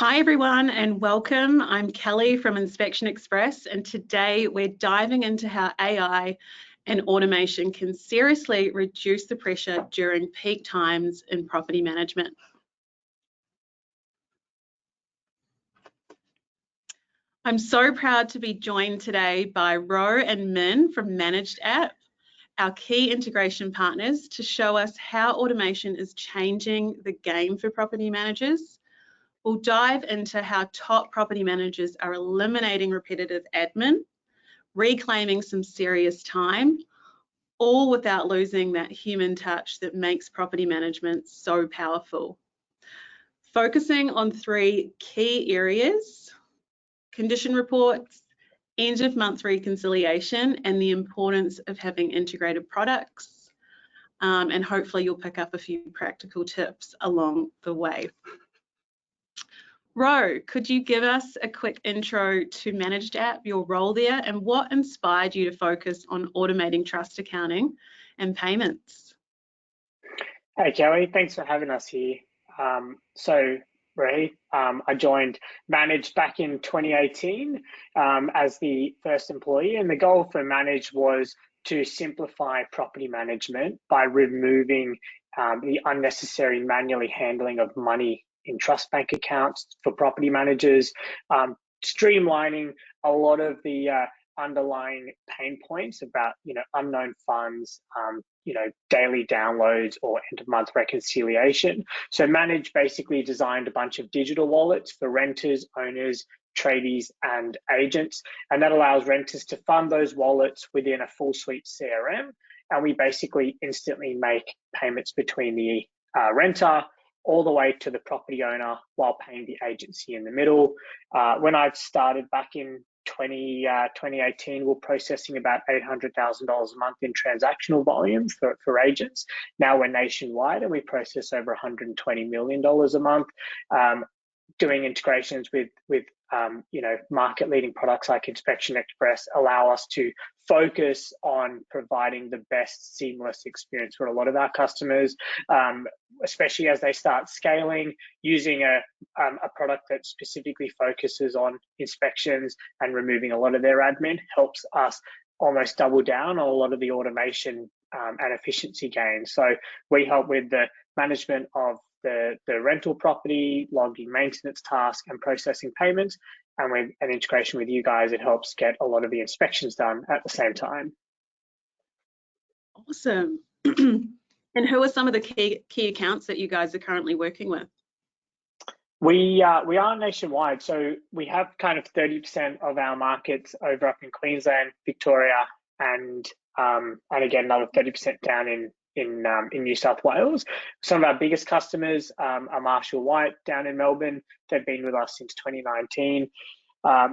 Hi everyone and welcome. I'm Kelly from Inspection Express, and today we're diving into how AI and automation can seriously reduce the pressure during peak times in property management. I'm so proud to be joined today by Ro and Min from Managed App, our key integration partners, to show us how automation is changing the game for property managers. We'll dive into how top property managers are eliminating repetitive admin, reclaiming some serious time, all without losing that human touch that makes property management so powerful. Focusing on three key areas: condition reports, end of month reconciliation, and the importance of having integrated products. And hopefully you'll pick up a few practical tips along the way. Ro, could you give us a quick intro to Managed App, your role there, and what inspired you to focus on automating trust accounting and payments? Hey Kelly, thanks for having us here. So Rohith, I joined Managed back in 2018 as the first employee, and the goal for Managed was to simplify property management by removing the unnecessary manually handling of money in trust bank accounts for property managers, streamlining a lot of the underlying pain points about unknown funds, daily downloads or end of month reconciliation. So Manage basically designed a bunch of digital wallets for renters, owners, tradies and agents, and that allows renters to fund those wallets within a full suite CRM, and we basically instantly make payments between the renter all the way to the property owner while paying the agency in the middle. When I started back in 2018, we're processing about $800,000 a month in transactional volume for agents. Now we're nationwide and we process over $120 million a month, doing integrations with market-leading products like Inspection Express allow us to focus on providing the best seamless experience for a lot of our customers, especially as they start scaling. Using a product that specifically focuses on inspections and removing a lot of their admin helps us almost double down on a lot of the automation and efficiency gains. So we help with the management of the rental property, logging maintenance tasks and processing payments, and with an integration with you guys, it helps get a lot of the inspections done at the same time. Awesome. And who are some of the key accounts that you guys are currently working with? We are nationwide, so we have kind of 30% of our markets over up in Queensland, Victoria, and again another 30% down in New South Wales. Some of our biggest customers are Marshall White down in Melbourne. They've been with us since 2019.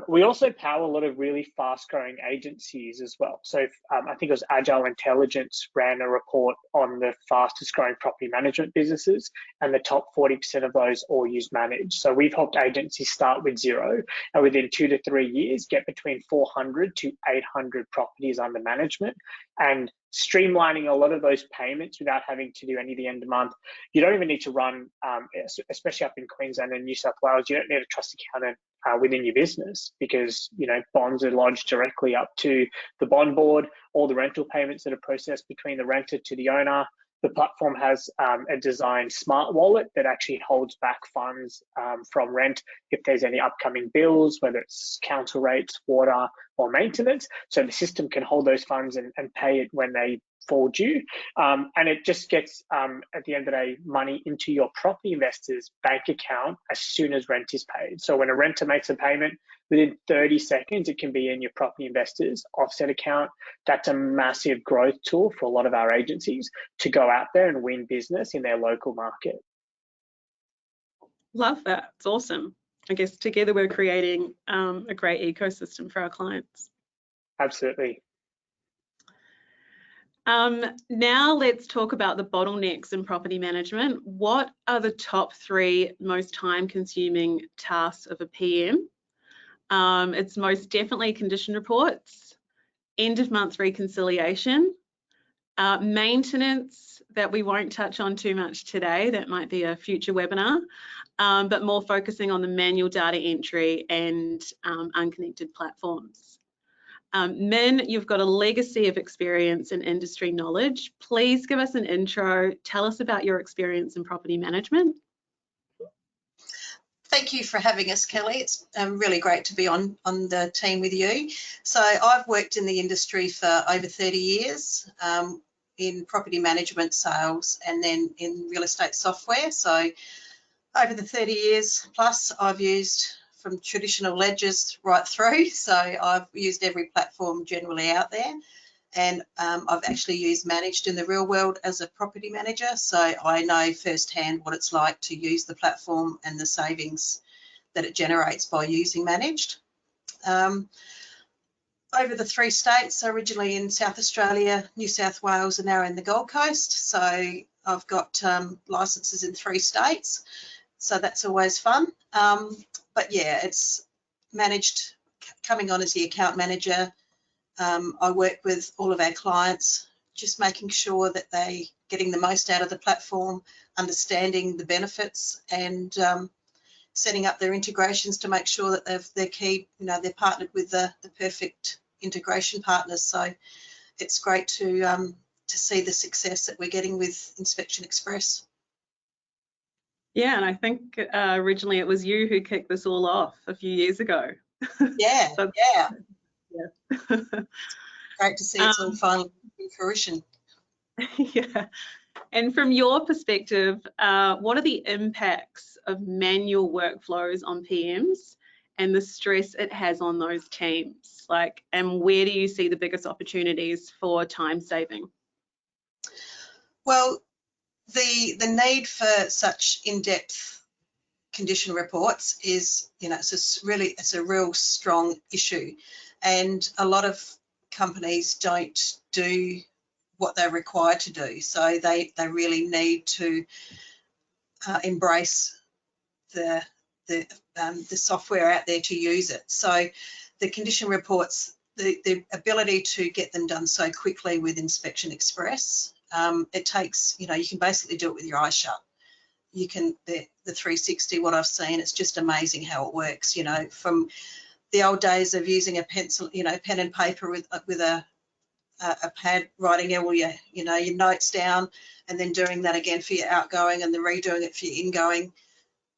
We also power a lot of really fast-growing agencies as well. So I think it was Agile Intelligence ran a report on the fastest-growing property management businesses, and the top 40% of those all use Managed. So we've helped agencies start with zero, and within 2 to 3 years, get between 400 to 800 properties under management, and streamlining a lot of those payments without having to do any of the end of month. You don't even need to run, especially up in Queensland and New South Wales, you don't need a trust accountant within your business, because bonds are lodged directly up to the bond board. All the rental payments that are processed between the renter to the owner. The platform has a designed smart wallet that actually holds back funds from rent if there's any upcoming bills, whether it's council rates, water, or maintenance. So the system can hold those funds and pay it when they fall due. And it just gets, at the end of the day, money into your property investor's bank account as soon as rent is paid. So when a renter makes a payment, within 30 seconds, it can be in your property investor's offset account. That's a massive growth tool for a lot of our agencies to go out there and win business in their local market. Love that. It's awesome. I guess together we're creating a great ecosystem for our clients. Absolutely. Now let's talk about the bottlenecks in property management. What are the top 3 most time-consuming tasks of a PM? It's most definitely condition reports, end of month reconciliation, maintenance, that we won't touch on too much today. That might be a future webinar, but more focusing on the manual data entry and unconnected platforms. Min, you've got a legacy of experience and industry knowledge. Please give us an intro. Tell us about your experience in property management. Thank you for having us, Kelly. It's really great to be on the team with you. So I've worked in the industry for over 30 years in property management, sales, and then in real estate software. So over the 30 years plus, I've used from traditional ledgers right through. So I've used every platform generally out there. And I've actually used managed in the real world as a property manager, so I know firsthand what it's like to use the platform and the savings that it generates by using managed. Over the 3 states, originally in South Australia, New South Wales, and now in the Gold Coast. So I've got licenses in 3 states, so that's always fun. But yeah, it's managed, coming on as the account manager. I work with all of our clients, just making sure that they're getting the most out of the platform, understanding the benefits, and setting up their integrations to make sure that they're partnered with the perfect integration partners. So it's great to see the success that we're getting with Inspection Express. Yeah, and I think originally it was you who kicked this all off a few years ago. Yeah, So, yeah. Yeah. Great to see it's all finally in fruition. Yeah. And from your perspective, what are the impacts of manual workflows on PMs and the stress it has on those teams? Like, and where do you see the biggest opportunities for time saving? Well, the need for such in-depth condition reports is, it's a real strong issue, and a lot of companies don't do what they're required to do. So they really need to embrace the software out there to use it. So the condition reports, the ability to get them done so quickly with Inspection Express, it takes, you can basically do it with your eyes shut. You can, the 360, what I've seen, it's just amazing how it works. From the old days of using a pencil, pen and paper with a pad, writing all your notes down, and then doing that again for your outgoing and then redoing it for your ingoing.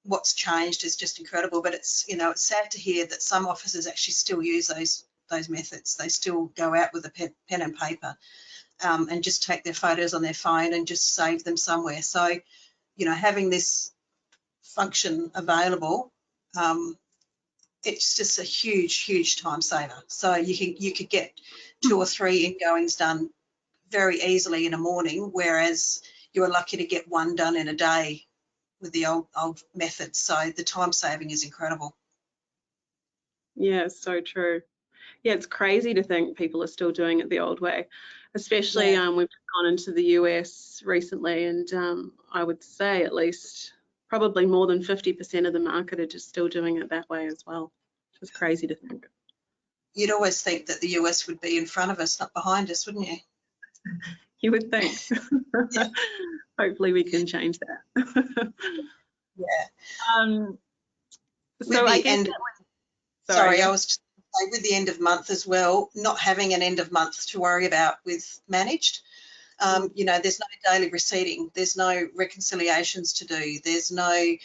What's changed is just incredible. But it's it's sad to hear that some offices actually still use those methods. They still go out with a pen and paper and just take their photos on their phone and just save them somewhere. So having this function available, it's just a huge time saver. So you could get 2 or 3 ingoings done very easily in a morning, whereas you're lucky to get 1 done in a day with the old methods. So the time saving is incredible. Yeah, so true. Yeah, it's crazy to think people are still doing it the old way, especially we've gone into the US recently, and I would say at least probably more than 50% of the market are just still doing it that way as well. It's crazy to think. You'd always think that the US would be in front of us, not behind us, wouldn't you? You would think. Yeah. Hopefully we can change that. Yeah. So I guess I was just say, with the end of month as well, not having an end of month to worry about with managed. There's no daily receipting, there's no reconciliations to do, there's no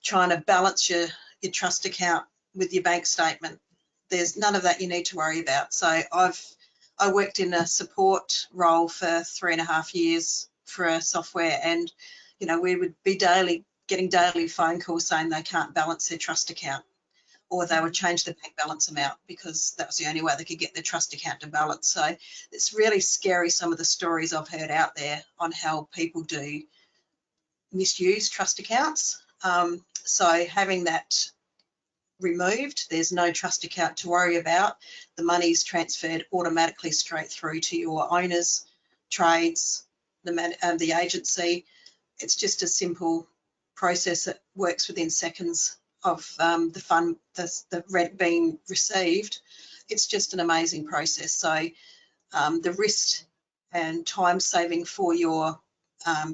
trying to balance your trust account with your bank statement. There's none of that you need to worry about. So I worked in a support role for 3.5 years for a software, and we would be getting daily phone calls saying they can't balance their trust account, or they would change the bank balance amount because that was the only way they could get their trust account to balance. So it's really scary, some of the stories I've heard out there on how people do misuse trust accounts. So having that removed, there's no trust account to worry about. The money's transferred automatically straight through to your owners, trades, the agency. It's just a simple process that works within seconds of the rent being received. It's just an amazing process. So the risk and time saving for your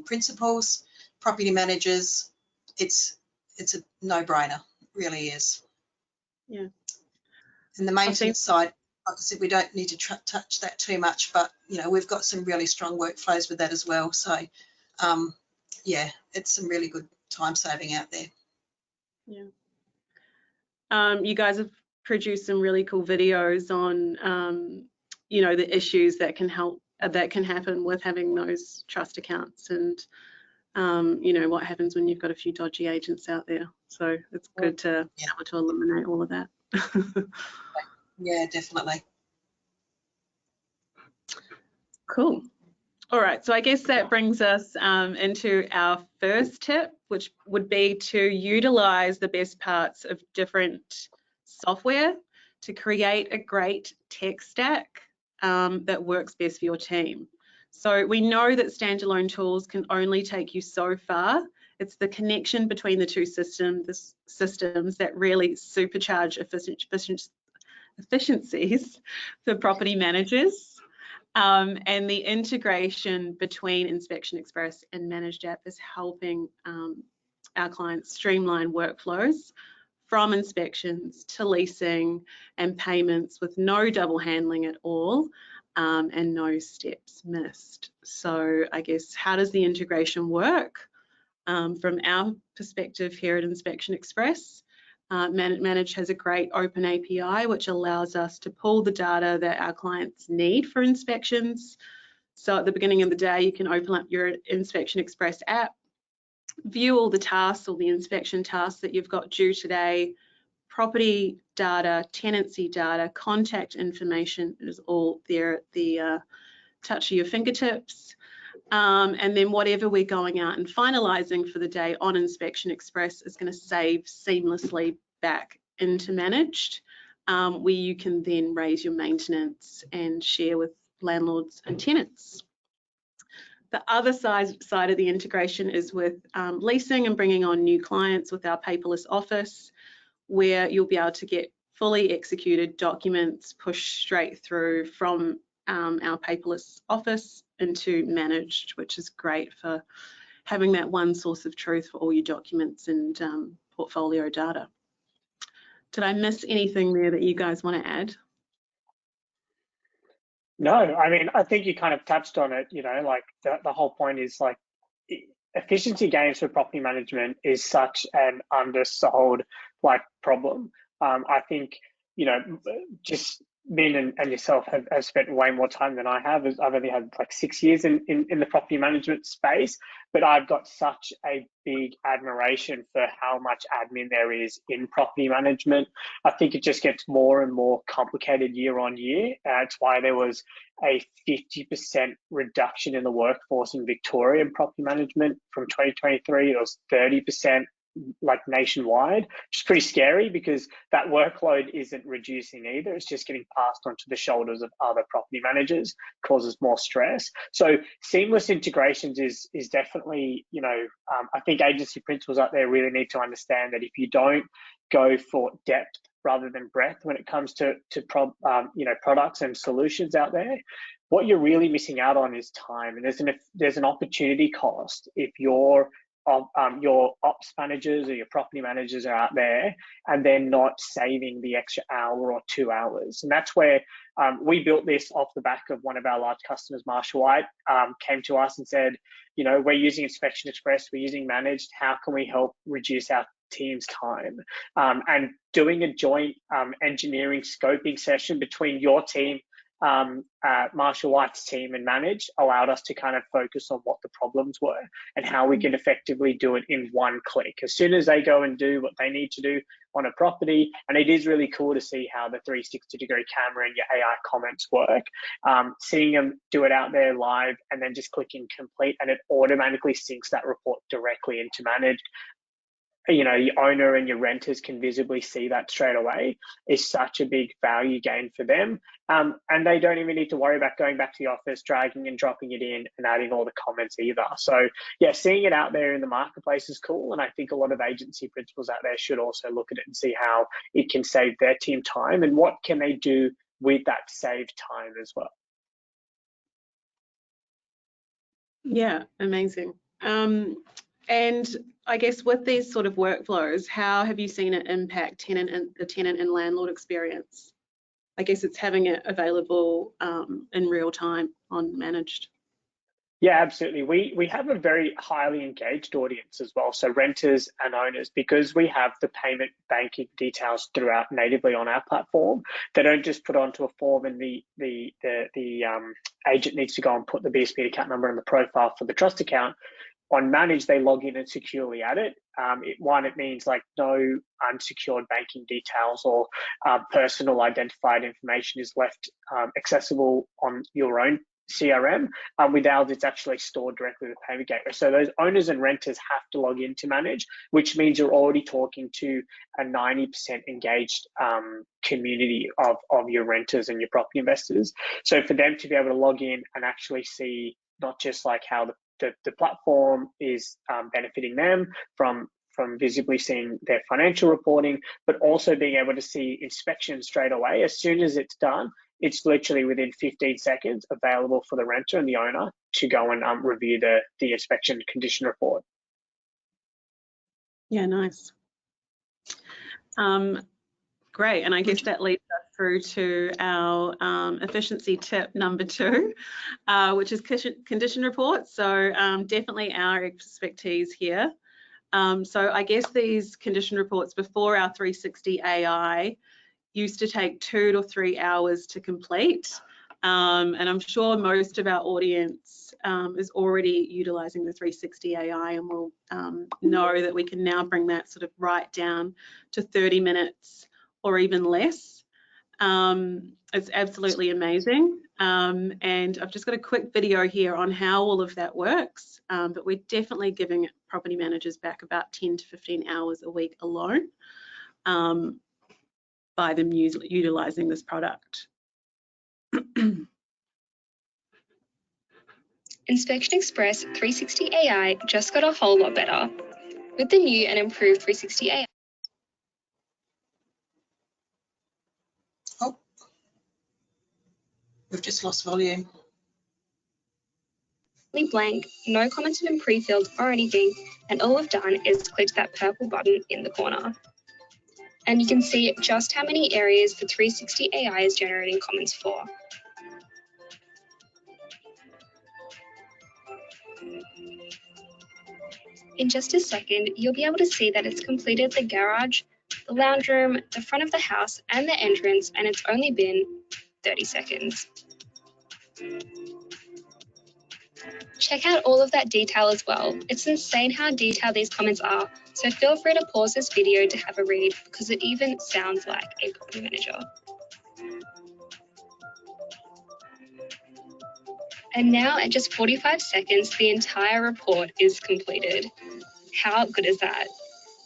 principals, property managers, it's a no-brainer, really is. Yeah. And the maintenance side, like I said, we don't need to touch that too much, but we've got some really strong workflows with that as well. So yeah, it's some really good time saving out there. Yeah. You guys have produced some really cool videos on the issues that can happen with having those trust accounts, and what happens when you've got a few dodgy agents out there. So it's good to be able to eliminate all of that. Yeah, definitely. Cool. All right, so I guess that brings us into our first tip, which would be to utilize the best parts of different software to create a great tech stack that works best for your team. So we know that standalone tools can only take you so far. It's the connection between the two systems that really supercharge efficiencies for property managers. And the integration between Inspection Express and Managed App is helping our clients streamline workflows from inspections to leasing and payments with no double handling at all, and no steps missed. So I guess, how does the integration work? From our perspective here at Inspection Express, Manage has a great open API which allows us to pull the data that our clients need for inspections. So at the beginning of the day, you can open up your Inspection Express app, view all the tasks, all the inspection tasks that you've got due today, property data, tenancy data, contact information is all there at the touch of your fingertips. And then whatever we're going out and finalising for the day on Inspection Express is going to save seamlessly back into Managed, where you can then raise your maintenance and share with landlords and tenants. The other side of the integration is with leasing and bringing on new clients with our paperless office, where you'll be able to get fully executed documents pushed straight through from our paperless office into Managed, which is great for having that one source of truth for all your documents and portfolio data. Did I miss anything there that you guys want to add? No, I mean, I think you kind of touched on it, like the whole point is like efficiency gains for property management is such an undersold problem. I think, just Min and yourself have spent way more time than I have. I've only had like 6 years in the property management space, but I've got such a big admiration for how much admin there is in property management. I think it just gets more and more complicated year on year. It's why there was a 50% reduction in the workforce in Victoria in property management from 2023. It was 30% like nationwide, which is pretty scary because that workload isn't reducing either. It's just getting passed onto the shoulders of other property managers, causes more stress. So seamless integrations is definitely, I think agency principals out there really need to understand that if you don't go for depth rather than breadth when it comes to products and solutions out there, what you're really missing out on is time. And there's an opportunity cost if your ops managers or your property managers are out there and they're not saving the extra hour or 2 hours. And that's where we built this off the back of one of our large customers, Marshall White, came to us and said, we're using Inspection Express, we're using Managed, how can we help reduce our team's time? And doing a joint engineering scoping session between your team, Marshall White's team and Managed allowed us to kind of focus on what the problems were and how we can effectively do it in one click. As soon as they go and do what they need to do on a property, and it is really cool to see how the 360-degree camera and your AI comments work, seeing them do it out there live and then just clicking complete and it automatically syncs that report directly into Managed. Your owner and your renters can visibly see that straight away is such a big value gain for them. And they don't even need to worry about going back to the office, dragging and dropping it in and adding all the comments either. So yeah, seeing it out there in the marketplace is cool. And I think a lot of agency principals out there should also look at it and see how it can save their team time and what can they do with that saved time as well. Yeah, amazing. And I guess with these sort of workflows, how have you seen it impact the tenant and landlord experience? I guess it's having it available in real time on Managed. Yeah, absolutely. We have a very highly engaged audience as well. So renters and owners, because we have the payment banking details throughout natively on our platform, they don't just put onto a form and the agent needs to go and put the BSP account number in the profile for the trust account. On Manage, they log in and securely add it. It means like no unsecured banking details or personal identified information is left accessible on your own CRM. With ours, it's actually stored directly with the payment gateway. So those owners and renters have to log in to Manage, which means you're already talking to a 90% engaged community of your renters and your property investors. So for them to be able to log in and actually see not just like how the platform is benefiting them from visibly seeing their financial reporting, but also being able to see inspection straight away. As soon as it's done, it's literally within 15 seconds available for the renter and the owner to go and review the inspection condition report. Yeah, nice. Great, and I guess that leads us through to our efficiency tip number 2, which is condition reports. So definitely our expertise here. So I guess these condition reports before our 360 AI used to take 2 to 3 hours to complete. And I'm sure most of our audience is already utilizing the 360 AI and will know that we can now bring that sort of right down to 30 minutes or even less. It's absolutely amazing. And I've just got a quick video here on how all of that works, but we're definitely giving property managers back about 10 to 15 hours a week alone by them utilizing this product. Inspection Express 360 AI just got a whole lot better. With the new and improved 360 AI, Oh, we've just lost volume. blank, no comments have been pre-filled or anything, and all we've done is click that purple button in the corner. And you can see just how many areas the 360 AI is generating comments for. In just a second, you'll be able to see that it's completed the garage, the lounge room, the front of the house, and the entrance, and it's only been 30 seconds. Check out all of that detail as well. It's insane how detailed these comments are, so feel free to pause this video to have a read because it even sounds like a property manager. And now at just 45 seconds, the entire report is completed. How good is that?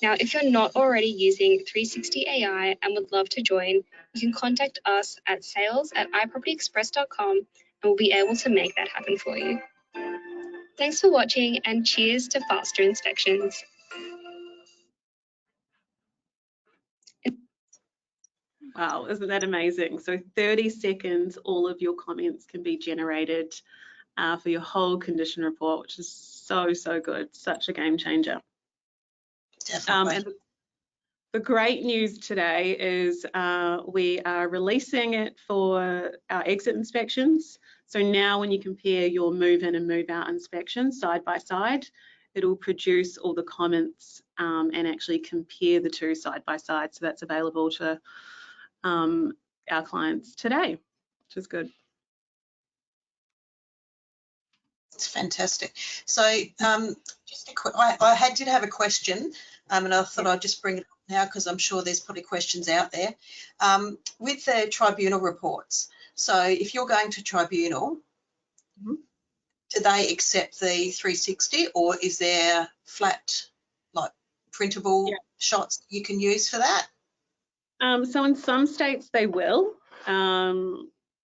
Now, if you're not already using 360 AI and would love to join, you can contact us at sales@iPropertyExpress.com and we'll be able to make that happen for you. Thanks for watching and cheers to faster inspections. Wow, isn't that amazing? So 30 seconds, all of your comments can be generated for your whole condition report, which is so, so good. Such a game changer. Definitely. And the great news today is we are releasing it for our exit inspections. So now when you compare your move in and move out inspections side by side, it'll produce all the comments and actually compare the two side by side. So that's available to our clients today, which is good. It's fantastic. So just I did have a question and I thought I'd just bring it up now because I'm sure there's probably questions out there. With the tribunal reports, so if you're going to tribunal, do they accept the 360 or is there flat, like printable shots you can use for that? So in some states they will.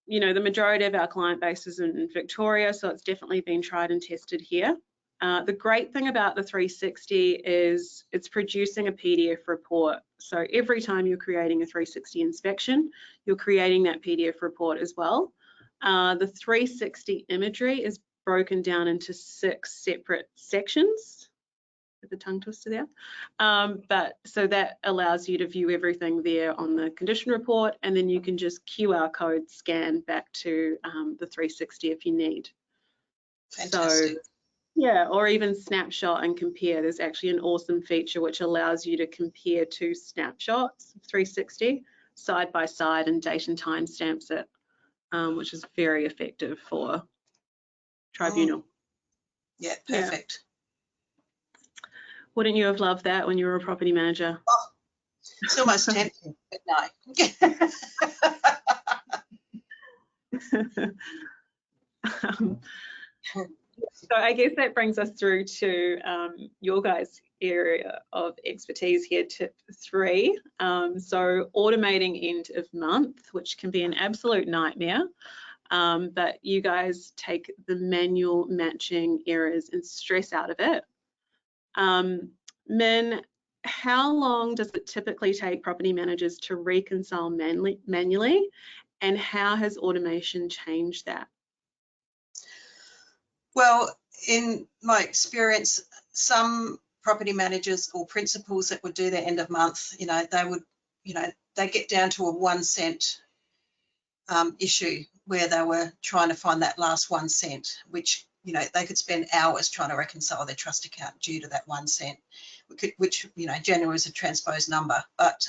You know, the majority of our client base is in Victoria, so it's definitely been tried and tested here. The great thing about the 360 is it's producing a PDF report. So every time you're creating a 360 inspection, you're creating that PDF report as well. The 360 imagery is broken down into 6 separate sections. The tongue twister there. But so that allows you to view everything there on the condition report, and then you can just QR code scan back to the 360 if you need. Fantastic. So, yeah, or even snapshot and compare. There's actually an awesome feature which allows you to compare 2 snapshots, 360, side by side, and date and time stamps it, which is very effective for tribunal. Yeah, perfect. Yeah. Wouldn't you have loved that when you were a property manager? Oh, it's almost tempting, but no. So I guess that brings us through to your guys' area of expertise here, tip 3. So automating end of month, which can be an absolute nightmare, but you guys take the manual matching errors and stress out of it. Min, how long does it typically take property managers to reconcile manually, and how has automation changed that? Well, in my experience, some property managers or principals that would do their end of month, they get down to a 1 cent issue where they were trying to find that last 1 cent, which, they could spend hours trying to reconcile their trust account due to that 1 cent, which generally is a transposed number. But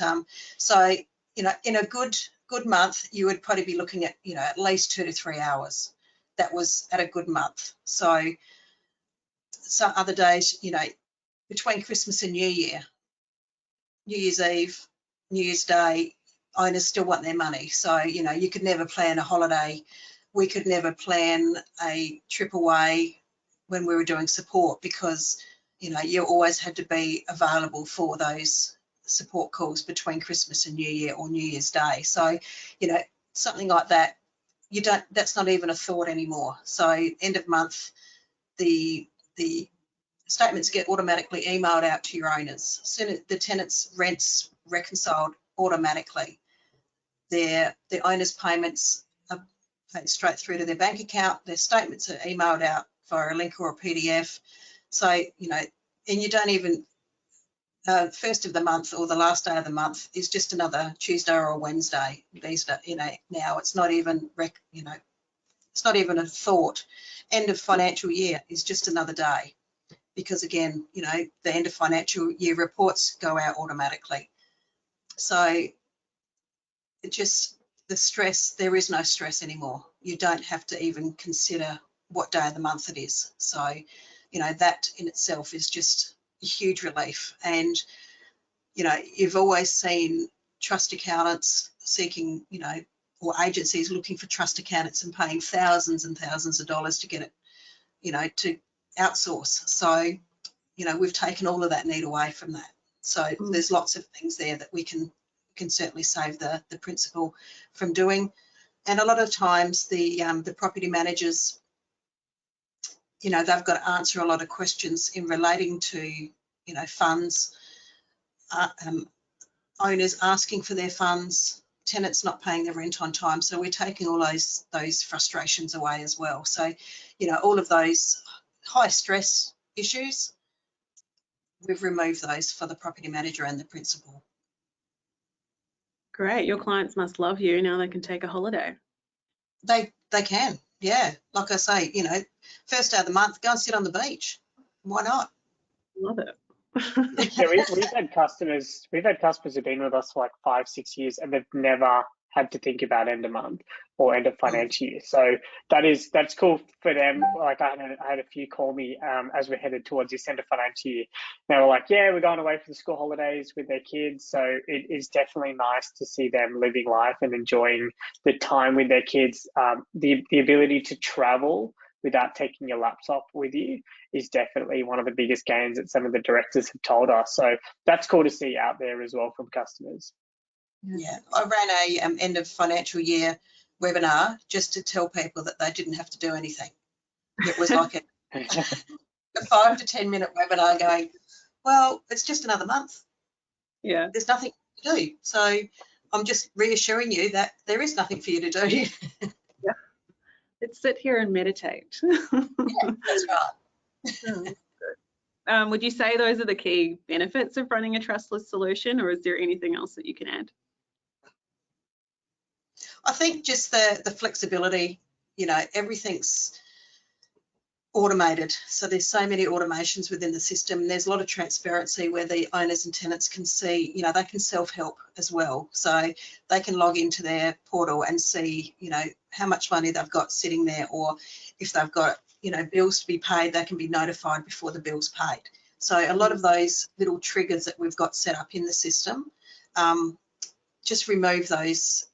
so, in a good month, you would probably be looking at, at least 2 to 3 hours. That was at a good month. So some other days, between Christmas and New Year, New Year's Eve, New Year's Day, owners still want their money. So, you could never plan a holiday. We could never plan a trip away when we were doing support because, you always had to be available for those support calls between Christmas and New Year or New Year's Day. So, something like that, that's not even a thought anymore. So end of month, the statements get automatically emailed out to your owners. Soon as the tenants' rents reconciled automatically. The owners' payments are paid straight through to their bank account. Their statements are emailed out via a link or a PDF. So, and you don't even, first of the month or the last day of the month is just another Tuesday or a Wednesday. These, now it's not even, it's not even a thought. End of financial year is just another day because again, the end of financial year reports go out automatically. So it just, the stress, there is no stress anymore. You don't have to even consider what day of the month it is. So, that in itself is just a huge relief. And, you've always seen trust accountants seeking, or agencies looking for trust accountants and paying thousands and thousands of dollars to get it, to outsource. So, we've taken all of that need away from that. So there's lots of things there that we can certainly save the principal from doing. And a lot of times the property managers, they've got to answer a lot of questions in relating to, funds, owners asking for their funds, tenants not paying their rent on time. So we're taking all those frustrations away as well. So, all of those high stress issues, we've removed those for the property manager and the principal. Great, your clients must love you. Now they can take a holiday. They can, yeah. Like I say, first day of the month, go and sit on the beach. Why not? Love it. Yeah, we've had customers who've been with us for like 5-6 years and they've never had to think about end of month or end of financial year. So that's cool for them. Like I had a few call me as we're headed towards this end of financial year. They were like, yeah, we're going away for the school holidays with their kids. So it is definitely nice to see them living life and enjoying the time with their kids. The ability to travel without taking your laptop with you is definitely one of the biggest gains that some of the directors have told us. So that's cool to see out there as well from customers. Yeah, I ran a end of financial year webinar just to tell people that they didn't have to do anything. It was like a 5 to 10 minute webinar going, well, it's just another month. Yeah. There's nothing to do. So I'm just reassuring you that there is nothing for you to do. Yeah. Let's sit here and meditate. Yeah, that's right. Would you say those are the key benefits of running a trustless solution, or is there anything else that you can add? I think just the flexibility, you know, everything's automated. So there's so many automations within the system, and there's a lot of transparency where the owners and tenants can see, you know, they can self-help as well. So they can log into their portal and see, you know, how much money they've got sitting there, or if they've got, you know, bills to be paid, they can be notified before the bill's paid. So a lot of those little triggers that we've got set up in the system, just remove those,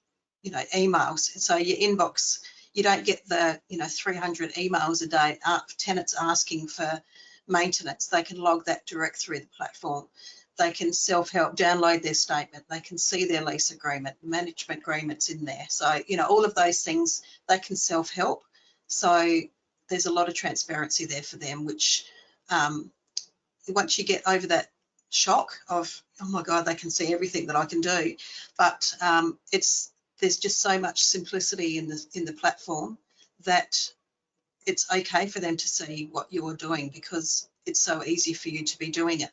you know, emails. So your inbox, you don't get the, you know, 300 emails a day tenants asking for maintenance. They can log that direct through the platform. They can self-help, download their statement. They can see their lease agreement, management agreements in there. So, you know, all of those things, they can self-help. So there's a lot of transparency there for them, which once you get over that shock of, oh my God, they can see everything that I can do. But there's just so much simplicity in the platform that it's okay for them to see what you're doing, because it's so easy for you to be doing it.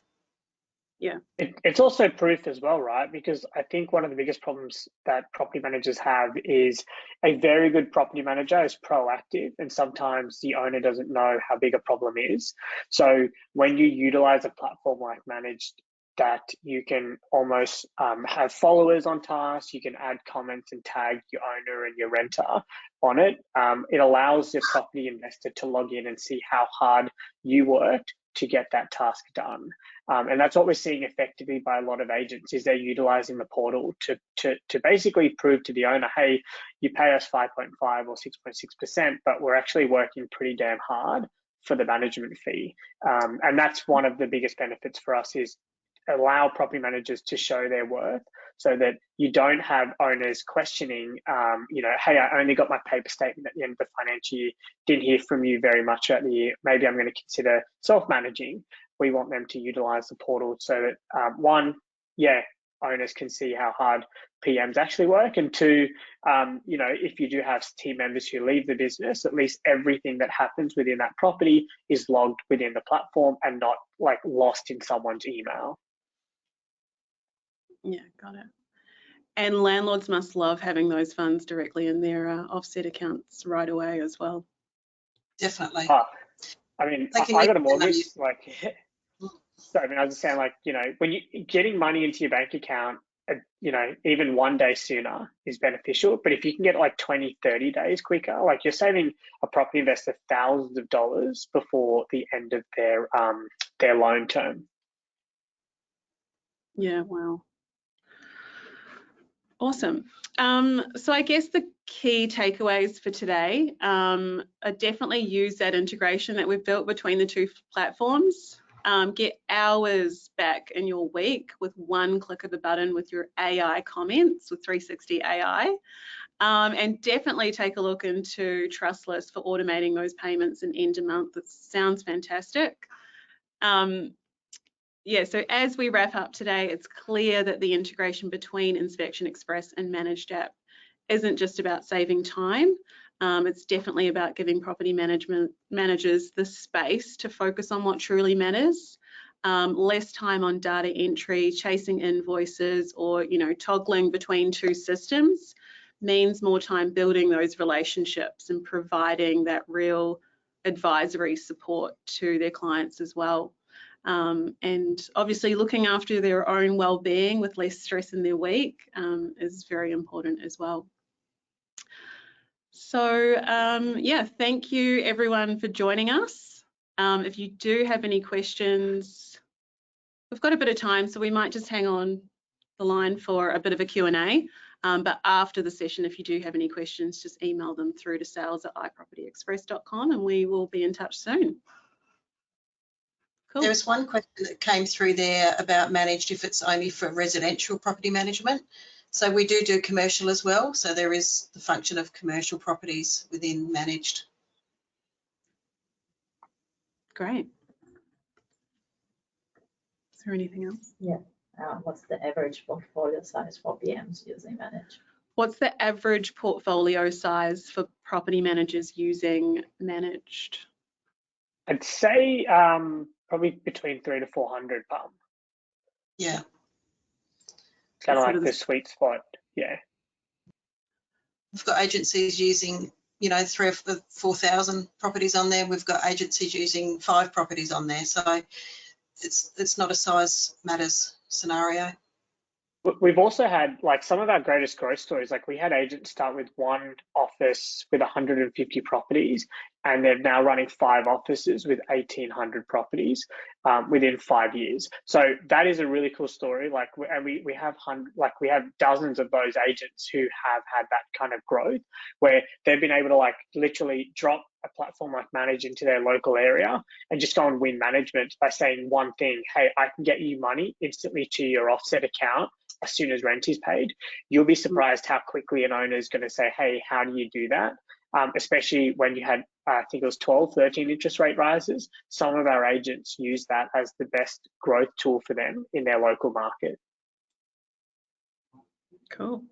Yeah. It's also proof as well, right? Because I think one of the biggest problems that property managers have is a very good property manager is proactive, and sometimes the owner doesn't know how big a problem is. So when you utilize a platform like Managed, that you can almost have followers on tasks, you can add comments and tag your owner and your renter on it. It allows the property investor to log in and see how hard you worked to get that task done. And that's what we're seeing effectively by a lot of agents, is they're utilizing the portal to basically prove to the owner, hey, you pay us 5.5 or 6.6%, but we're actually working pretty damn hard for the management fee. And that's one of the biggest benefits for us, is allow property managers to show their worth, so that you don't have owners questioning, you know, hey, I only got my paper statement at the end of the financial year, didn't hear from you very much at the year, maybe I'm going to consider self-managing. We want them to utilize the portal so that one, yeah, owners can see how hard PMs actually work, and two, you know, if you do have team members who leave the business, at least everything that happens within that property is logged within the platform and not like lost in someone's email. Yeah, got it. And landlords must love having those funds directly in their offset accounts right away as well. Definitely. I mean, I got a mortgage, like, so I mean, I was just saying, like, you know, when you're getting money into your bank account, you know, even one day sooner is beneficial. But if you can get like 20, 30 days quicker, like you're saving a property investor thousands of dollars before the end of their loan term. Yeah, wow. Awesome. So I guess the key takeaways for today are definitely use that integration that we've built between the two platforms. Get hours back in your week with one click of the button with your AI comments with 360 AI. And definitely take a look into Trustless for automating those payments and end of month. That sounds fantastic. Yeah, so as we wrap up today, it's clear that the integration between Inspection Express and Managed App isn't just about saving time. It's definitely about giving property managers the space to focus on what truly matters. Less time on data entry, chasing invoices, or, you know, toggling between two systems means more time building those relationships and providing that real advisory support to their clients as well. And obviously looking after their own well-being with less stress in their week is very important as well. So yeah, thank you everyone for joining us. If you do have any questions, we've got a bit of time, so we might just hang on the line for a bit of a Q&A. But after the session, if you do have any questions, just email them through to sales@ipropertyexpress.com and we will be in touch soon. Cool. There was one question that came through there about Managed, if it's only for residential property management. So we do commercial as well. So there is the function of commercial properties within Managed. Great. Is there anything else? Yeah. What's the average portfolio size for PMs using Managed? What's the average portfolio size for property managers using managed? I'd say probably between 300 to 400 pump. Yeah. Kind of Sort like of the sweet spot. Yeah. We've got agencies using, 3,000 or 4,000 properties on there. We've got agencies using 5 properties on there. So it's not a size matters scenario. We've also had like some of our greatest growth stories. Like we had agents start with one office with 150 properties, and they're now running 5 offices with 1,800 properties within 5 years. So that is a really cool story. Like, and we have dozens of those agents who have had that kind of growth where they've been able to like literally drop a platform like Manage into their local area and just go and win management by saying one thing: hey, I can get you money instantly to your offset account as soon as rent is paid. You'll be surprised how quickly an owner is going to say, hey, how do you do that? Especially when you had, I think it was 12, 13 interest rate rises. Some of our agents use that as the best growth tool for them in their local market. Cool.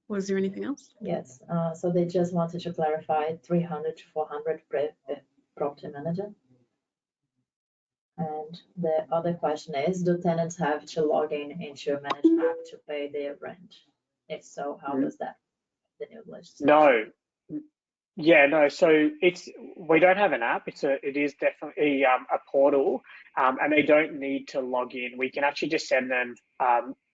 Was there anything else? Yes, so they just wanted to clarify 300 to 400 property manager. And the other question is, do tenants have to log into a managed app to pay their rent? If so, how does that, the new legislation? No. Yeah, no. So we don't have an app. It is definitely a portal, and they don't need to log in. We can actually just send them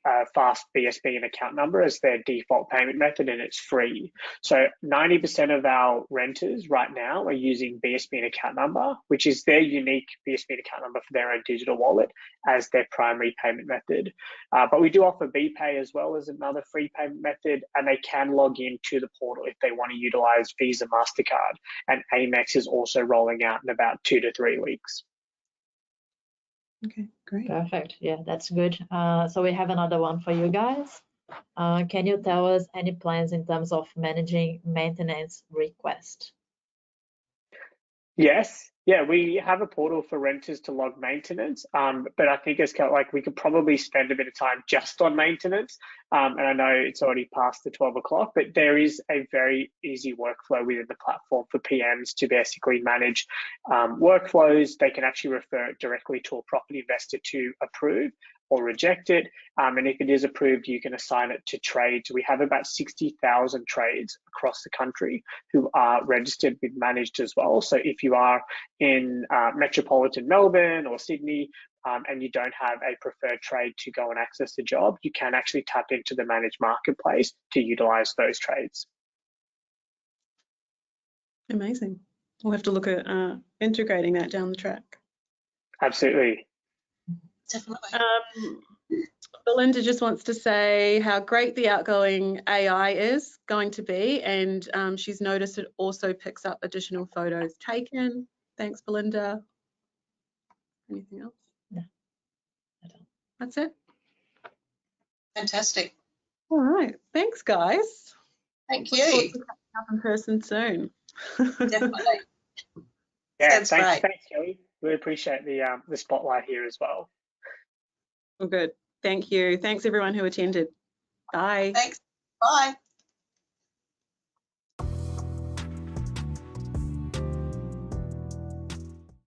a fast BSB and account number as their default payment method, and it's free. So 90% of our renters right now are using BSB and account number, which is their unique BSB and account number for their own digital wallet as their primary payment method. But we do offer BPay as well as another free payment method, and they can log into the portal if they want to utilize Visa, MasterCard, and Amex is also rolling out in about 2 to 3 weeks. Okay, great. Perfect. Yeah, that's good. So we have another one for you guys. Can you tell us any plans in terms of managing maintenance request? Yes. Yeah, we have a portal for renters to log maintenance, but I think it's kind of like we could probably spend a bit of time just on maintenance. And I know it's already past the 12 o'clock, but there is a very easy workflow within the platform for PMs to basically manage workflows. They can actually refer it directly to a property investor to approve or reject it. And if it is approved, you can assign it to trades. We have about 60,000 trades across the country who are registered with Managed as well. So if you are in metropolitan Melbourne or Sydney and you don't have a preferred trade to go and access the job, you can actually tap into the Managed marketplace to utilize those trades. Amazing. We'll have to look at integrating that down the track. Absolutely. Definitely. Belinda just wants to say how great the outgoing AI is going to be, and she's noticed it also picks up additional photos taken. Thanks, Belinda. Anything else? No, I don't. That's it. Fantastic. All right. Thanks, guys. Thank Look forward you. to catching up in person soon. Definitely. Yeah, Sounds great. thanks, Kelly. We appreciate the spotlight here as well. Well, good. Thank you. Thanks, everyone who attended. Bye. Thanks. Bye.